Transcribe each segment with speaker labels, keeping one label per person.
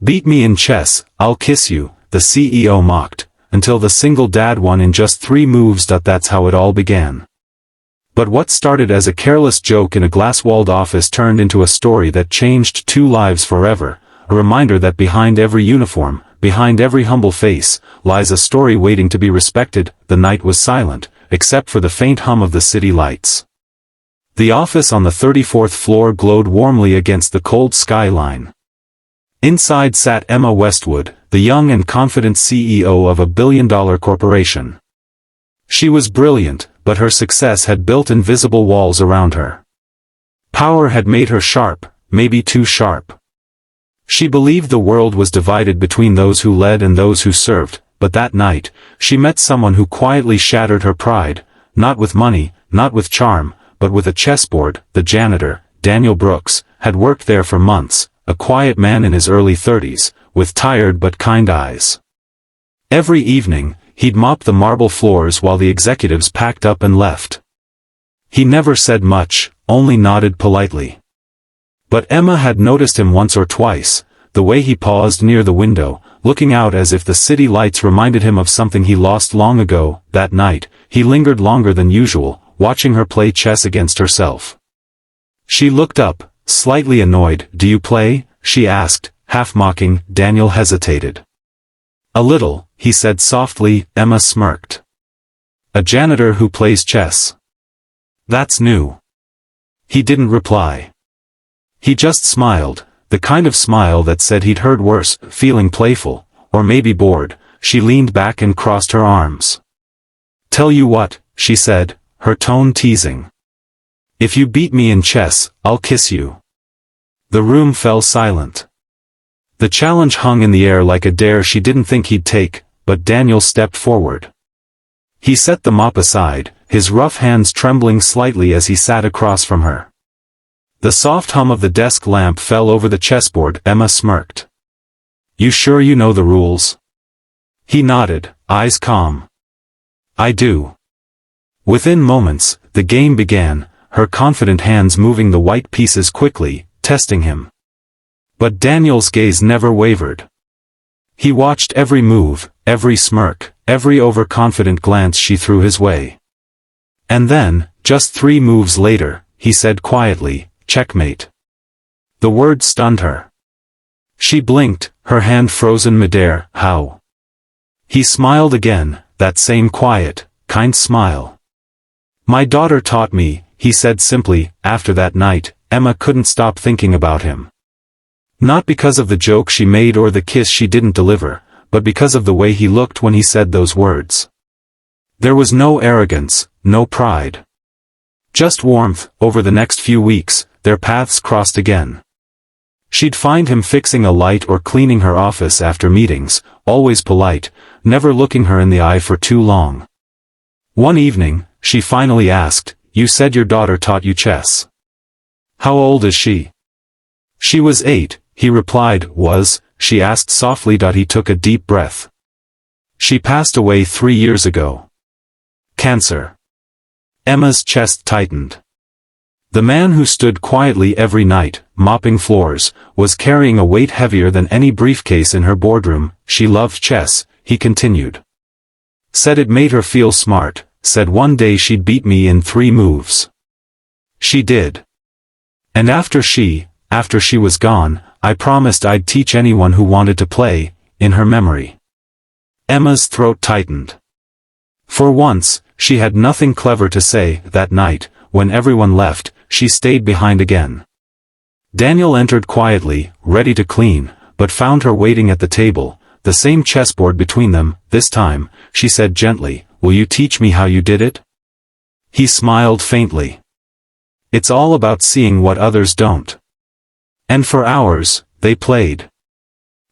Speaker 1: Beat me in chess, I'll kiss you, the CEO mocked, until the single dad won in just 3 moves. That's how it all began. But what started as a careless joke in a glass-walled office turned into a story that changed 2 lives forever, a reminder that behind every uniform, behind every humble face, lies a story waiting to be respected. The night was silent, except for the faint hum of the city lights. The office on the 34th floor glowed warmly against the cold skyline. Inside sat Emma Westwood, the young and confident CEO of a billion-dollar corporation. She was brilliant, but her success had built invisible walls around her. Power had made her sharp, maybe too sharp. She believed the world was divided between those who led and those who served, but that night, she met someone who quietly shattered her pride, not with money, not with charm, but with a chessboard. The janitor, Daniel Brooks, had worked there for months, a quiet man in his early 30s, with tired but kind eyes. Every evening, he'd mop the marble floors while the executives packed up and left. He never said much, only nodded politely. But Emma had noticed him once or twice, the way he paused near the window, looking out as if the city lights reminded him of something he lost long ago. That night, he lingered longer than usual, watching her play chess against herself. She looked up, slightly annoyed. "Do you play?" she asked, half mocking. Daniel hesitated. "A little," he said softly. Emma smirked. "A janitor who plays chess? That's new." He didn't reply. He just smiled, the kind of smile that said he'd heard worse. Feeling playful, or maybe bored, she leaned back and crossed her arms. "Tell you what," she said, her tone teasing. "If you beat me in chess, I'll kiss you." The room fell silent. The challenge hung in the air like a dare she didn't think he'd take, but Daniel stepped forward. He set the mop aside, his rough hands trembling slightly as he sat across from her. The soft hum of the desk lamp fell over the chessboard. Emma smirked. "You sure you know the rules?" He nodded, eyes calm. "I do." Within moments, the game began, her confident hands moving the white pieces quickly, testing him. But Daniel's gaze never wavered. He watched every move, every smirk, every overconfident glance she threw his way. And then, just 3 moves later, he said quietly, "Checkmate." The word stunned her. She blinked, her hand frozen midair. "How?" He smiled again, that same quiet, kind smile. "My daughter taught me," he said simply. After that night, Emma couldn't stop thinking about him. Not because of the joke she made or the kiss she didn't deliver, but because of the way he looked when he said those words. There was no arrogance, no pride. Just warmth. Over the next few weeks, their paths crossed again. She'd find him fixing a light or cleaning her office after meetings, always polite, never looking her in the eye for too long. One evening, she finally asked, "You said your daughter taught you chess. How old is she?" "She was 8, he replied. "Was?" she asked softly. He took a deep breath. "She passed away 3 years ago. Cancer." Emma's chest tightened. The man who stood quietly every night, mopping floors, was carrying a weight heavier than any briefcase in her boardroom. "She loved chess," he continued. "Said it made her feel smart, said one day she'd beat me in 3 moves. She did. And after she was gone, I promised I'd teach anyone who wanted to play, in her memory." Emma's throat tightened. For once, she had nothing clever to say. That night, when everyone left, she stayed behind again. Daniel entered quietly, ready to clean, but found her waiting at the table, the same chessboard between them. "This time," she said gently, "will you teach me how you did it?" He smiled faintly. "It's all about seeing what others don't." And for hours, they played.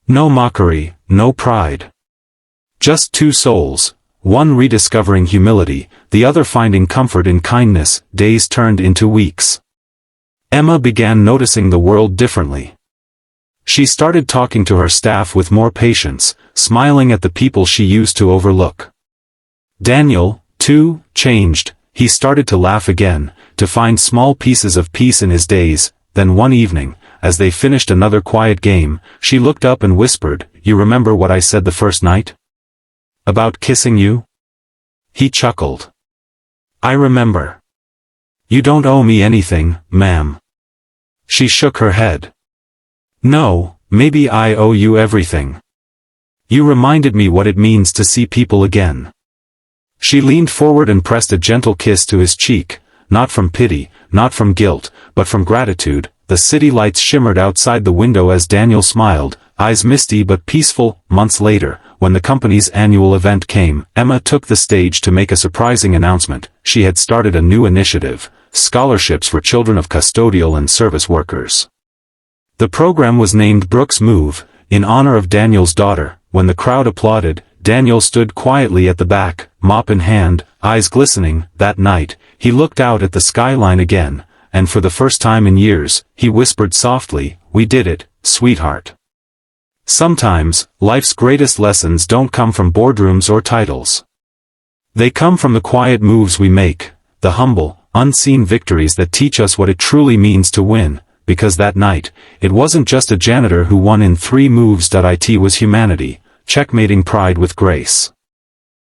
Speaker 1: No mockery, no pride. Just 2 souls, one rediscovering humility, the other finding comfort in kindness. Days turned into weeks. Emma began noticing the world differently. She started talking to her staff with more patience, smiling at the people she used to overlook. Daniel, too, changed. He started to laugh again, to find small pieces of peace in his days. Then one evening, as they finished another quiet game, she looked up and whispered, "You remember what I said the first night? About kissing you?" He chuckled. "I remember. You don't owe me anything, ma'am." She shook her head. "No, maybe I owe you everything. You reminded me what it means to see people again." She leaned forward and pressed a gentle kiss to his cheek, not from pity, not from guilt, but from gratitude. The city lights shimmered outside the window as Daniel smiled, eyes misty but peaceful. Months later, when the company's annual event came, Emma took the stage to make a surprising announcement. She had started a new initiative, scholarships for children of custodial and service workers. The program was named Brooks Move, in honor of Daniel's daughter. When the crowd applauded, Daniel stood quietly at the back, mop in hand, eyes glistening. That night, he looked out at the skyline again, and for the first time in years, he whispered softly, "We did it, sweetheart." Sometimes, life's greatest lessons don't come from boardrooms or titles. They come from the quiet moves we make, the humble, unseen victories that teach us what it truly means to win, because that night, it wasn't just a janitor who won in 3 moves. It was humanity, checkmating pride with grace.